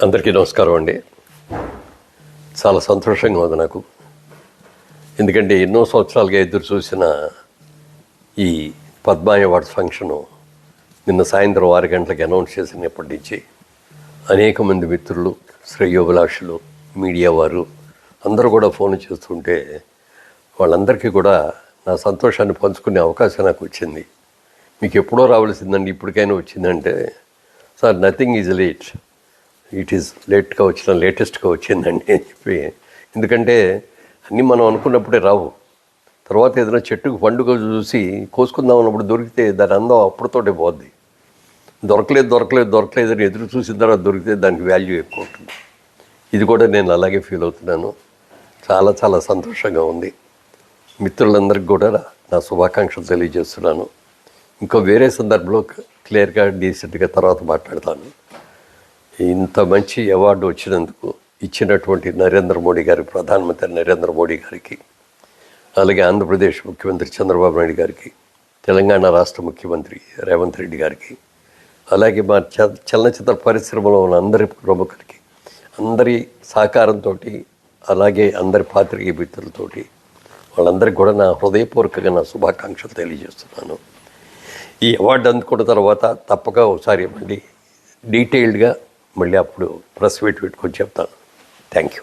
అందరికీ నమస్కారం అండి. చాలా సంతోషంగా ఉంది నాకు. ఎందుకంటే ఎన్నో సంవత్సరాలుగా ఎదురు చూసిన ఈ పద్మ అవార్డ్స్ ఫంక్షను నిన్న సాయంత్రం 6 గంటలకు అనౌన్స్ చేసినప్పటి నుంచి అనేక మంది మిత్రులు, శ్రేయోభిలాషులు, మీడియా వారు అందరూ కూడా ఫోన్ చేస్తుంటే వాళ్ళందరికీ కూడా నా సంతోషాన్ని పంచుకునే అవకాశం నాకు వచ్చింది. మీకు ఎప్పుడో రావాల్సిందండి, ఇప్పటికైనా వచ్చిందంటే, sir nothing is late, it is లేట్గా వచ్చిన లేటెస్ట్గా వచ్చిందండి అని చెప్పి. ఎందుకంటే అన్నీ మనం అనుకున్నప్పుడే రావు. తర్వాత ఏదైనా చెట్టుకు పండుగ చూసి కోసుకుందాం అన్నప్పుడు దొరికితే దాని అందం అప్పుడుతోటే పోద్ది. దొరకలేదు అని ఎదురు చూసిన తర్వాత దొరికితే దానికి వాల్యూ ఎక్కువ ఉంటుంది. ఇది కూడా నేను అలాగే ఫీల్ అవుతున్నాను. చాలా చాలా సంతోషంగా ఉంది. మిత్రులందరికీ కూడా నా శుభాకాంక్షలు తెలియజేస్తున్నాను. ఇంకో వేరే సందర్భంలో క్లియర్గా డీసెంట్గా తర్వాత మాట్లాడతాను. ఇంత మంచి అవార్డు వచ్చినందుకు ఇచ్చినటువంటి నరేంద్ర మోడీ గారికి, ప్రధానమంత్రి నరేంద్ర మోడీ గారికి, అలాగే ఆంధ్రప్రదేశ్ ముఖ్యమంత్రి చంద్రబాబు నాయుడు గారికి, తెలంగాణ రాష్ట్ర ముఖ్యమంత్రి రేవంత్ రెడ్డి గారికి, అలాగే మా చలనచిత్ర పరిశ్రమలో ఉన్న అందరి ప్రముఖులకి, అందరి సహకారంతో, అలాగే అందరి పాత్రికేయ మిత్రులతోటి వాళ్ళందరికీ కూడా నా హృదయపూర్వకంగా నా శుభాకాంక్షలు తెలియజేస్తున్నాను. ఈ అవార్డు అందుకున్న తర్వాత తప్పక ఒకసారి మళ్ళీ డీటెయిల్డ్గా మళ్ళీ అప్పుడు ప్రెస్ మీట్ పెట్టుకొని చెప్తాను. Thank you.